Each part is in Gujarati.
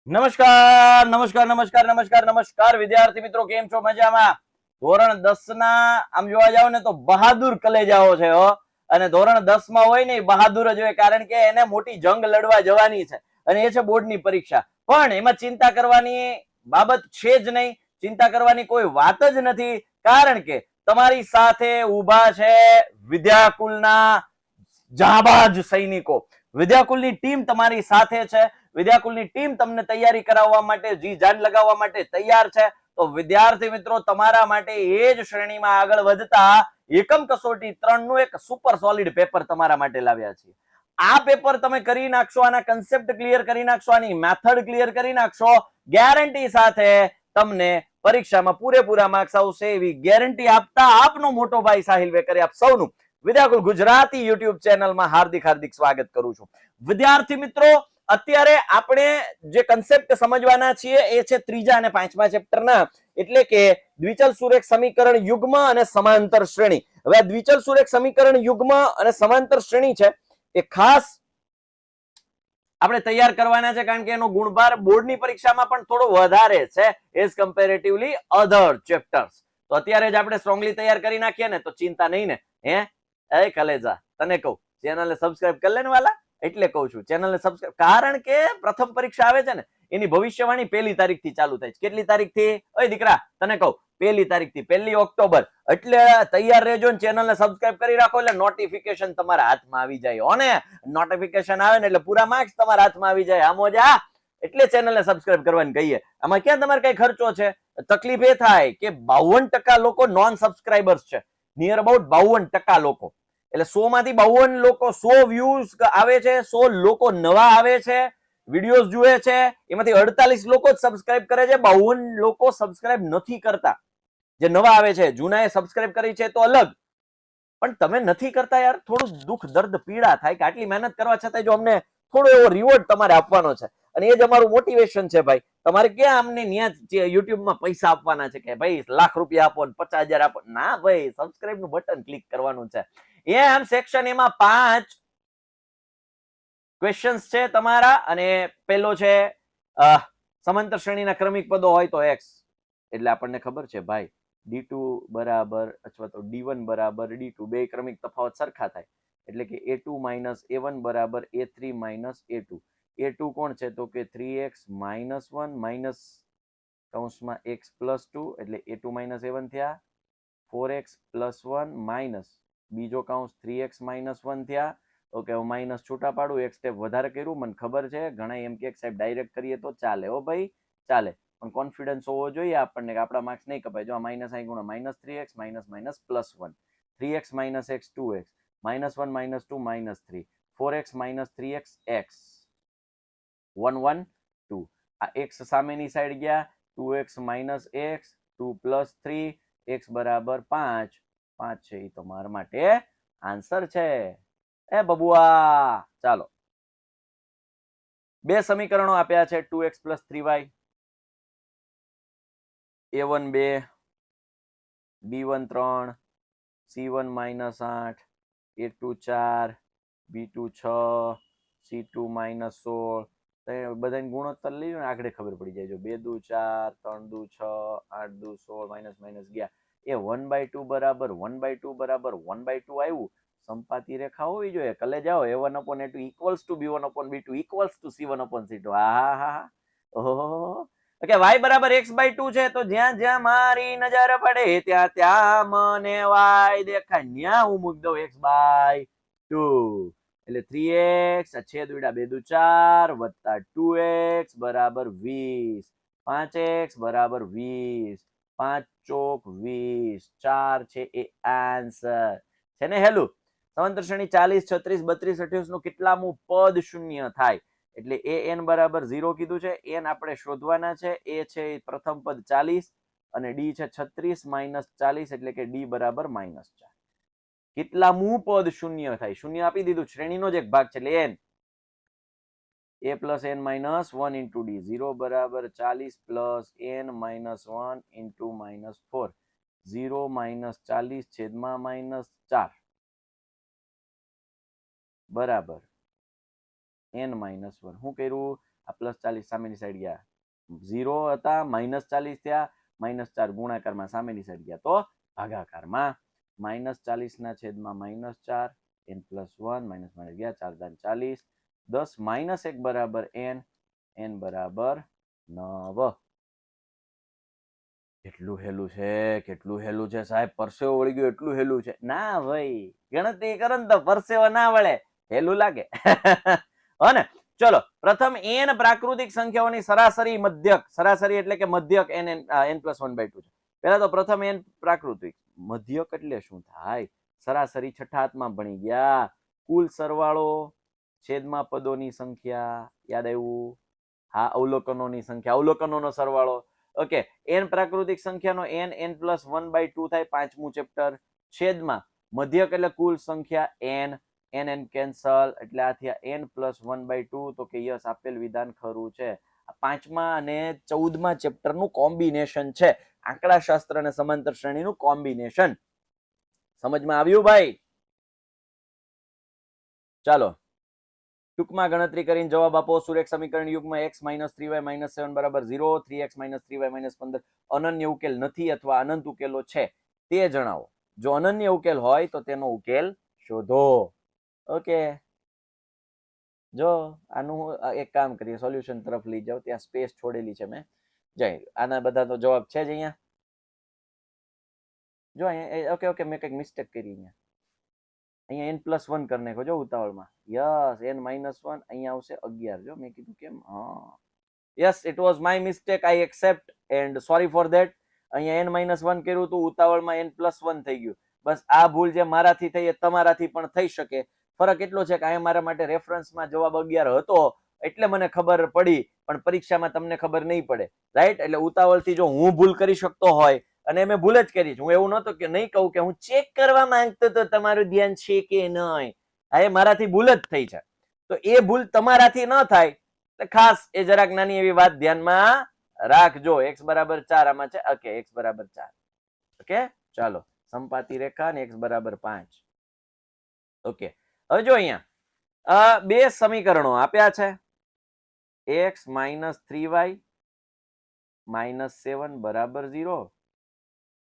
નમસ્કાર નમસ્કાર નમસ્કાર નમસ્કાર નમસ્કાર વિદ્યાર્થી મિત્રો, કેમ છો? મજામાં? ધોરણ 10 ના આમ જોવા જાવ ને તો બહાદુર કલેજાઓ છે હો. અને ધોરણ 10 માં હોય ને બહાદુર જ હોય, કારણ કે એને મોટી જંગ લડવા જવાની છે અને એ છે બોર્ડની પરીક્ષા. પણ એમાં ચિંતા કરવાની બાબત છે જ નહીં, ચિંતા કરવાની કોઈ વાત જ નથી, કારણ કે તમારી સાથે ઊભા છે વિદ્યાકુલના જાબાજ સૈનિકો. વિદ્યાકુલની ટીમ તમારી સાથે છે. વિદ્યાકુલની ટીમ તમને તૈયારી કરાવવા માટે, જી જાન લગાવવા માટે તૈયાર છે. તો વિદ્યાર્થી મિત્રો, તમારા માટે એ જ શ્રેણીમાં આગળ વધતા એકમ કસોટી 3 નું એક સુપર સોલિડ પેપર તમારા માટે લાવ્યા છે. આ પેપર તમે કરી નાખશો, આના કન્સેપ્ટ ક્લિયર કરી નાખશો, આની મેથડ ક્લિયર કરી નાખશો, ગેરંટી સાથે તમને પરીક્ષામાં પૂરેપૂરા માર્ક્સ આવશે એવી ગેરંટી આપતા આપનો મોટો ભાઈ સાહિલ વેકરે આપ સૌનું વિદ્યાકુલ ગુજરાતી યુટ્યુબ ચેનલમાં હાર્દિક હાર્દિક સ્વાગત કરું છું. વિદ્યાર્થી મિત્રો, અત્યારે આપણે જે કન્સેપ્ટ સમજવાના છીએ એ છે ત્રીજા અને પાંચમા ચેપ્ટરના, એટલે કે દ્વિચલ સુરેખ સમીકરણ યુગ્મ અને સમાંતર શ્રેણી. હવે દ્વિચલ સુરેખ સમીકરણ યુગ્મ અને સમાંતર શ્રેણી છે એ ખાસ આપણે તૈયાર કરવાના છે, કારણ કે એનો ગુણભાર બોર્ડની પરીક્ષામાં પણ થોડો વધારે છે એઝ કમ્પેરેટિવલી અધર ચેપ્ટર્સ. તો અત્યારે જ આપણે સ્ટ્રોંગલી તૈયાર કરી નાખીએ ને તો ચિંતા નહીં ને. એ કલેજા, તને કહું, ચેનલને સબસ્ક્રાઇબ કરી લે ને વાલા. એટલે કહું છું ચેનલને સબસ્ક્રાઇબ, કારણ કે પ્રથમ પરીક્ષા આવે છે ને એની ભવિષ્યવાણી 1 તારીખથી ચાલુ થાય છે. કેટલી તારીખથી? ઓય દીકરા, તને કહું, 1 તારીખથી, 1 ઓક્ટોબર. એટલે તૈયાર રહેજો ને ચેનલને સબસ્ક્રાઇબ કરી રાખો, એટલે નોટિફિકેશન તમારા હાથમાં આવી જાય. અને નોટિફિકેશન આવે ને એટલે પૂરા માર્ક્સ તમારા હાથમાં આવી જાય. આમ જ આ એટલે ચેનલને સબસ્ક્રાઇબ કરવાની કહીએ. આમાં ક્યાં તમારે કઈ ખર્ચો છે? તકલીફ એ થાય કે 52% લોકો નોન સબસ્ક્રાઇબર્સ છે, નિયર અબાઉટ 52% લોકો. એટલે 100 માંથી 52 લોકો, 100 વ્યૂઝ આવે છે, 100 લોકો નવા આવે છે, વિડીયોઝ જુએ છે, એમાંથી 48 લોકો જ સબસ્ક્રાઇબ કરે છે, 52 લોકો સબસ્ક્રાઇબ નથી કરતા. જે નવા આવે છે, જૂનાએ સબસ્ક્રાઇબ કરી છે તો અલગ, પણ તમે નથી કરતા યાર, થોડું દુઃખ દર્દ પીડા થાય કે આટલી મહેનત કરવા છતાં જો અમને થોડો એવો રિવોર્ડ તમારે આપવાનો છે. અને એ જ અમારું મોટિવેશન છે ભાઈ. તમારે ક્યાં અમને ન્યા યુટ્યુબમાં પૈસા આપવાના છે કે ભાઈ લાખ રૂપિયા આપો ને 50,000 આપો? ના ભાઈ, સબસ્ક્રાઇબ નું બટન ક્લિક કરવાનું છે. એમ સેક્શન એમાં 5 ક્વેશ્ચન્સ છે તમારા, અને પેલો છે સમાંતર શ્રેણીના ક્રમિક પદો હોય તો x, એટલે આપણને ખબર છે ભાઈ d2 બરાબર અથવા તો d1 બરાબર d2, બે ક્રમિક તફાવત સરખા થાય, એટલે કે a2 માઇનસ a1 બરાબર a3 માઇનસ a2. a2 કોણ છે? તો કે 3x માઇનસ 1 માઇનસ કૌંસમાં x પ્લસ 2, એટલે a2 માઇનસ a1 થયા. 4x પ્લસ 1 માઇનસ બીજો કૌંસ 3x માઇનસ 1 થયા. ઓકે, હું માઇનસ છૂટા પાડું, એક સ્ટેપ વધારે કર્યું, મને ખબર છે ઘણા એમ કે સાહેબ ડાયરેક્ટ કરીએ તો ચાલે. હો ભાઈ, ચાલે, પણ કોન્ફિડન્સ હોવો જોઈએ આપણને કે આપણા માર્ક્સ નહીં કપાય. જો આ માઇનસ અહીં ગુણો minus 3x minus minus plus 1, 3x minus x 2x, minus 1 minus 2 minus 3, 4x minus 3x x 1 1 2. આ x સામેની સાઈડ ગયા, 2x minus x 2 plus 3 x બરાબર 5. 5 છે એ તો મારા માટે આન્સર છે. એ બબુઆ, ચાલો, બે સમીકરણો આપ્યા છે 2x plus 3y, a1 2, b1 3, c1 minus 8, a2 4, b2 6, c2 minus 16. બધાને ગુણોત્તર લઈ લો ને, આગળ ખબર પડી જાય. જો 2 દુ 4, 3 દુ 6, 8 દુ 16, માઇનસ માઇનસ ગયા. એ 1/2 બરાબર 1/2 બરાબર 1/2 આવ્યું. સંપાતી રેખા હોવી જોઈએ. કલે જાઓ, a1 upon a2 equals to b1 upon b2 equals to c1 upon c2. હા, ઓહો. ઓકે, y બરાબર x/2 છે, તો જ્યાં જ્યાં મારી નજર પડે ત્યાં ત્યાં મને y દેખાય, ત્યાં હું મૂકી દઉં x/2. એટલે 3x છેદ ઉડા 2 દુ 4 વત્તા 2x બરાબર 20, 5x બરાબર 20, 5 ચોક 20, 4 છે એ આન્સર છે ને. હેલું, સમાંતર શ્રેણી 40, 36, 32, 28 નું કેટલામું પદ શૂન્ય થાય? એટલે an બરાબર 0 કીધું છે. n આપણે શોધવાના છે. a છે પ્રથમ પદ 40 અને d છે 36 માઇનસ 40, એટલે કે d બરાબર -4. કેટલામું પદ શૂન્ય થાય? શૂન્ય આપી દીધું, શ્રેણીનો જ એક ભાગ છે, એટલે n. a plus n minus 1 into d, 0 બરાબર 40 plus n minus 1 into -4, 0 minus 40 છેદમાં -4 બરાબર n માઇનસ 1. શું કર્યું? આ +40 સામેની સાઈડ ગયા, 0 હતા, -40 થયા, -4 ગુણાકારમાં સામેની સાઈડ ગયા તો ભાગાકારમાં, -40 ના છેદમાં -4, n + 1 માઇનસ ગયા 4 40, 10 - 1 બરાબર n, n બરાબર 9. કેટલું હેલું છે, કેટલું હેલું છે સાહેબ, પરસેવો વળી ગયો એટલું હેલું છે. ના ભાઈ, ગણતરી કરો ને તો પરસેવો ના વળે, હેલું લાગે. હો ને? ચલો, પ્રથમ n પ્રાકૃતિક સંખ્યાઓની સરાસરી મધ્યક, સરાસરી એટલે કે મધ્યક n + 1/2 છે. પહેલા તો પ્રથમ n પ્રાકૃતિક, મધ્યક એટલે શું થાય? સરાસરી છઠ્ઠા હાથમાં ભણી ગયા, કુલ સરવાળો છેદમાં પદોની સંખ્યા, યાદ આવ્યું? હા, અવલોકનોની સંખ્યા, અવલોકનોનો સરવાળો. ઓકે, n પ્રાકૃતિક સંખ્યાનો n + 1/2 થાય, પાંચમું ચેપ્ટર, છેદમાં મધ્યક એટલે કુલ સંખ્યા n કેન્સલ, એટલે આ થયા n + 1/2. તો કે યસ, આપેલ વિધાન ખરું છે. પાંચમા અને 14મા ચેપ્ટરનું કોમ્બિનેશન છે, આંકડાશાસ્ત્ર અને સમાંતર શ્રેણીનું કોમ્બિનેશન. સમજમાં આવ્યું ભાઈ? ચાલો, ટૂંકમાં ગણતરી કરીને જવાબ આપો. સુરેખ સમીકરણ યુગમાં x - 3y - 7 બરાબર 0, 3x - 3y - 15 અનન્ય ઉકેલ નથી અથવા અનંત ઉકેલો છે તે જણાવો. જો અનન્ય ઉકેલ હોય તો તેનો ઉકેલ શોધો. ઓકે, જો આનું એક કામ કરીએ, સોલ્યુશન તરફ લઈ જાઓ, ત્યાં સ્પેસ છોડેલી છે મેં. જાય, આના બધા તો જવાબ છે જ અહીંયા. જો અહીંયા ઓકે ઓકે, મેં કંઈક મિસ્ટેક કરી અહીંયા. અહીંયા n + 1 કરી નાખો જો ઉતાવળમાં. યસ, n - 1 અહીંયા આવશે 11. જો મેં કીધું કેમ, હા yes, it was my mistake, I accept and sorry for that. અહીંયા n - 1 કર્યું હતું, ઉતાવળમાં n + 1 થઈ ગયું. બસ આ ભૂલ જે મારાથી થઈ એ તમારાથી પણ થઈ શકે. ફરક એટલો છે કે અહીંયા મારા માટે રેફરન્સમાં જવાબ 11 હતો એટલે મને ખબર પડી, પણ પરીક્ષામાં તમને ખબર નહીં પડે, રાઈટ? એટલે ઉતાવળથી જો હું ભૂલ કરી શકતો હોય, અને મેં ભૂલ જ કરી છે, હું એવું નહોતો કે નહીં કહું કે હું ચેક કરવા માંગતો તો તમારું ધ્યાન છે કે નહીં. આ મારાથી ભૂલ જ થઈ છે, તો એ ભૂલ તમારાથી ન થાય તો ખાસ એ જરાક નાની એવી વાત ધ્યાનમાં રાખજો. x બરાબર 4 આમાં છે. ઓકે, x બરાબર 4. ઓકે, ચાલો, સંપાતી રેખા ને x બરાબર 5. ઓકે, હવે જો અહીંયા બે સમીકરણો આપ્યા છે, x - 3y - 7 બરાબર 0,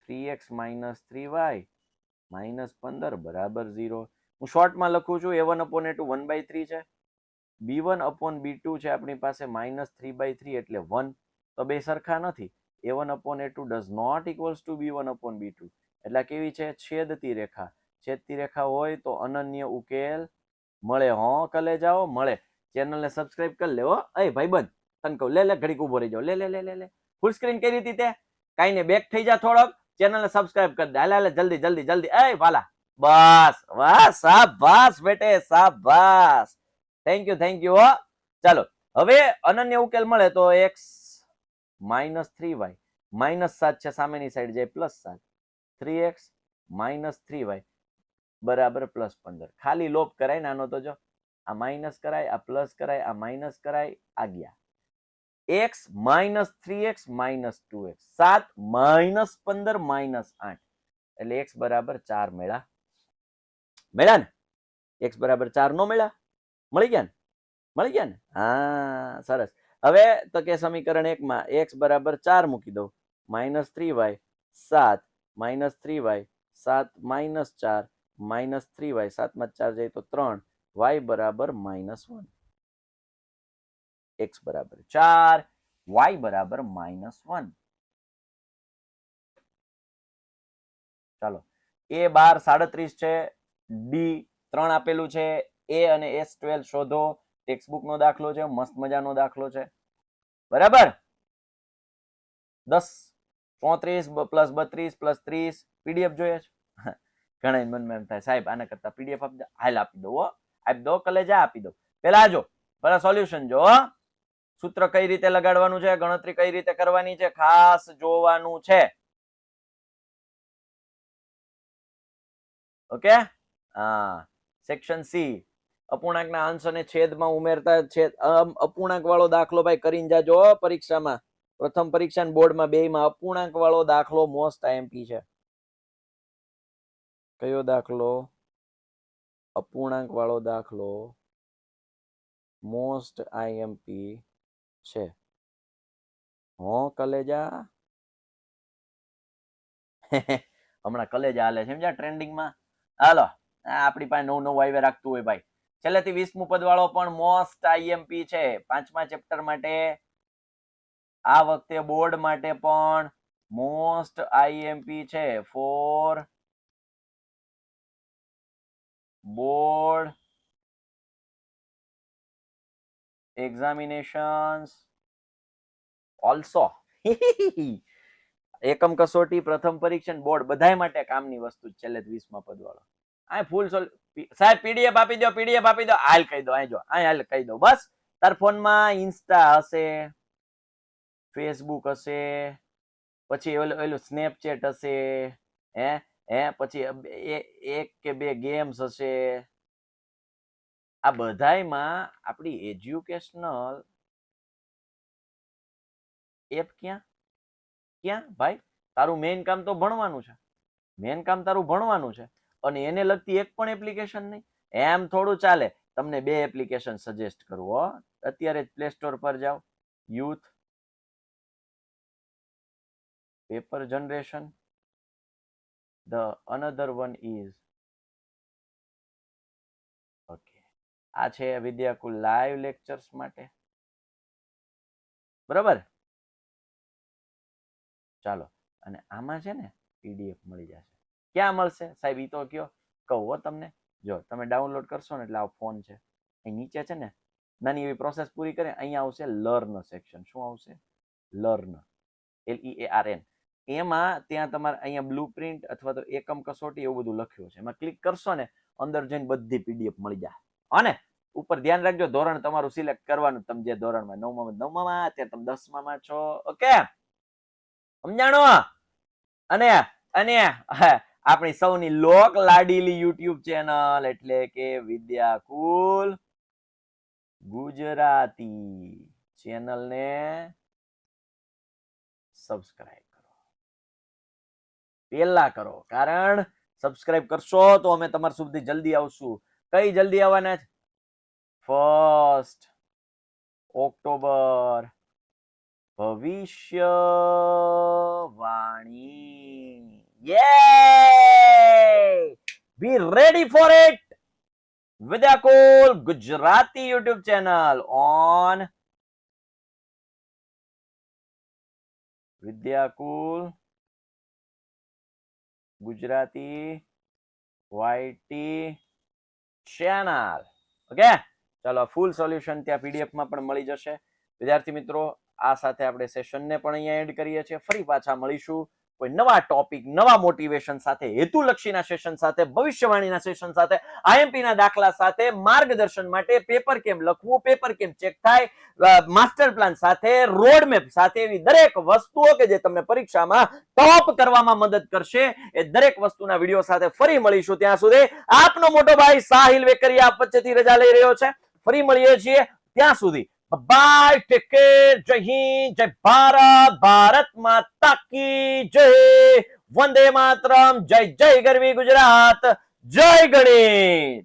3x - 3y - 15 બરાબર 0. હું શોર્ટમાં લખું છું, a1/a2 1/3 છે, b1/b2 છે આપણી પાસે -3/3 એટલે 1. તો બે સરખા નથી. a1/a2 does not equals to b1/b2. એટલે કેવી છે? છેદતી રેખા. છેદતી રેખા હોય તો અનન્ય ઉકેલ મળે. હો કલે જાઓ, મળે. ચેનલને સબસ્ક્રાઇબ કરી લે. હો એ ભાઈબંધ, તને કહું, લે ઘડીક ઉભો રહી જાઓ, લે ફૂલ સ્ક્રીન કરી હતી તે, કાઈ ને બેક થઈ જા થોડોક, ચેનલને સબસ્ક્રાઇબ કરી દે. હાલે જલ્દી એ વાલા, બસ વાહ, શાબાશ બેટે, શાબાશ, થેન્ક યુ. હો ચાલો, હવે અનન્ય ઉકેલ મળે તો x - 3y -7 છે, સામેની સાઈડ જાય +7, 3x - 3y બરાબર +15. ખાલી લોપ કરાય ને આનો તો જો, આ માઇનસ કરાય, આ પ્લસ કરાય, આ માઇનસ કરાય, આ ગયા. x - 3x - 2x, 7 - 15 - 8 એટલે x બરાબર 4 મળ્યા ને? x બરાબર 4 નો મળ્યા? મળી ગયા ને? હા, સરસ. હવે તો કે સમીકરણ 1 માં x બરાબર 4 મૂકી દો, -3y 7 - 3y 7 - 4 -3y 7 માં 4 જાય તો 3, y બરાબર -1. x બરાબર 4, y બરાબર -1. ચાલો, a 12 37 છે, d 3 આપેલું છે, a અને s12 શોધો. ટેક્સ્ટબુક નો દાખલો છે, મસ્ત મજાનો દાખલો છે, બરાબર. 10 34 + 32 + 30 પીડીએફ જોઈએ છે? ઘણા મનમાં એમ થાય, સાહેબ આના કરતા પીડીએફ આપી દો. હાલ આપી દો કલેજા, આપી દો. પેલા જો, પેલા સોલ્યુશન જો, સૂત્ર કઈ રીતે લગાડવાનું છે, ગણતરી કઈ રીતે કરવાની છે, ખાસ જોવાનું છે. ઓકે, હા, સેક્શન સી, અપૂર્ણાંકના અંશ અને છેદમાં ઉમેરતા અપૂર્ણાંક વાળો દાખલો ભાઈ કરીને જાજો પરીક્ષામાં. પ્રથમ પરીક્ષા બોર્ડમાં બેયમાં અપૂર્ણાંક વાળો દાખલો મોસ્ટ આઈએમપી છે. કયો દાખલો? અપૂર્ણાંક વાળો દાખલો મોસ્ટ આઈએમપી છે. હો કલેજા હમણાં કલેજા હાલે છે સમજ્યા ટ્રેન્ડિંગમાં. હાલો આપણી પાસે નવું નવું આવી રાખતું હોય ભાઈ. છેલ્લેથી 20મું પદ વાળો પણ મોસ્ટ આઈએમપી છે 5મા ચેપ્ટર માટે. આ વખતે બોર્ડ માટે પણ મોસ્ટ આઈએમપી છે ફોર બોર્ડ એક્ઝામિનેશન્સ ઓલ્સો. એકમ કસોટી, પ્રથમ પરીક્ષણ, બોર્ડ બધાય માટે કામની વસ્તુ છેલ્લે 20મા પદ વાળો. આ ફૂલ સાહેબ પીડીએફ આપી દો, પીડીએફ આપી દો. હાલ કહી દો, અહીં જો અહીં હાલ કહી દો. બસ તાર ફોનમાં ઇન્સ્ટા હશે, ફેસબુક હશે, પછી ઓલું સ્નેપચેટ હશે, પછી એક કે બે ગેમ્સ હશે. આ બધાયમાં આપણી એજ્યુકેશનલ એપ ક્યાં ભાઈ? તારું મેઇન કામ તો ભણવાનું છે, મેઇન કામ તારું ભણવાનું છે, અને એને લગતી એક પણ એપ્લિકેશન નહીં. એમ થોડું ચાલે. તમને 2 એપ્લિકેશન સજેસ્ટ કરું હો. અત્યારે જ પ્લે સ્ટોર પર જાઓ, youth paper generation. The another one is okay. આ છે વિદ્યાકુલ લાઈવ લેક્ચર્સ માટે. બરાબર, ચાલો. અને આમાં છે ને પીડીએફ મળી જશે. ક્યાં મળશે સાહેબ ઈ તો કયો. કહું તમને. જો તમે ડાઉનલોડ કરશો ને એટલે આ ફોન છે, અહીં નીચે છે ને નાની એવી પ્રોસેસ પૂરી કરે, અહીંયા આવશે લર્ન સેક્શન. શું આવશે? Learn, LEARN. એમાં ત્યાં તમારે અહીંયા બ્લુ પ્રિન્ટ અથવા તો એકમ કસોટી એવું બધું લખ્યું છે. એમાં ક્લિક કરશો ને અંદર જઈને બધી પીડીએફ મળી જાય. અને ઉપર ધ્યાન રાખજો ધોરણ તમારું સિલેક્ટ કરવાનું. તમે જે ધોરણમાં 9માં અત્યારે તમે 10માં છો. ઓકે, સમજાણો? અને અને આપણી સૌની લોક લાડીલી યુટ્યુબ ચેનલ એટલે કે વિદ્યાકુલ ગુજરાતી ચેનલને સબસ્ક્રાઇબ કરો. પેલા કરો, કારણ સબસ્ક્રાઇબ કરશો તો અમે તમારા સુધી જલ્દી આવશું. કઈ જલ્દી આવવાના છે? 1 ઓક્ટોબર ભવિષ્યવાણી. યે! Be ready for it. Vidyakul Gujarati YouTube channel on Vidyakul Gujarati YT channel. Okay, ચાલો ફૂલ સોલ્યુશન ત્યાં પીડીએફ માં પણ મળી જશે. વિદ્યાર્થી મિત્રો, આ સાથે આપણે સેશનને પણ અહીંયા એન્ડ કરીએ છીએ. ફરી પાછા મળીશું કોઈ નવા ટોપિક, નવા મોટિવેશન સાથે, હેતુલક્ષીના સેશન સાથે, ભવિષ્યવાણીના સેશન સાથે, આઈએમપી ના દાખલા સાથે, માર્ગદર્શન માટે પેપર કેમ લખવું, પેપર કેમ ચેક થાય, માસ્ટર પ્લાન સાથે, રોડ મેપ સાથે, એવી દરેક વસ્તુઓ કે જે તમને પરીક્ષામાં ટોપ કરવામાં મદદ કરશે, એ દરેક વસ્તુના વિડીયો સાથે ફરી મળીશું. ત્યાં સુધી આપનો મોટો ભાઈ સાહિલ વેકરિયા આપ વચ્ચેથી રજા લઈ રહ્યો છે. ફરી મળીએ છીએ. ત્યાં સુધી બાય, ટેક કેર, જય હિન્દ, જય ભારત, ભારત માતા કી જય, વંદે માતરમ, જય જય ગરવી ગુજરાત, જય ગણિત.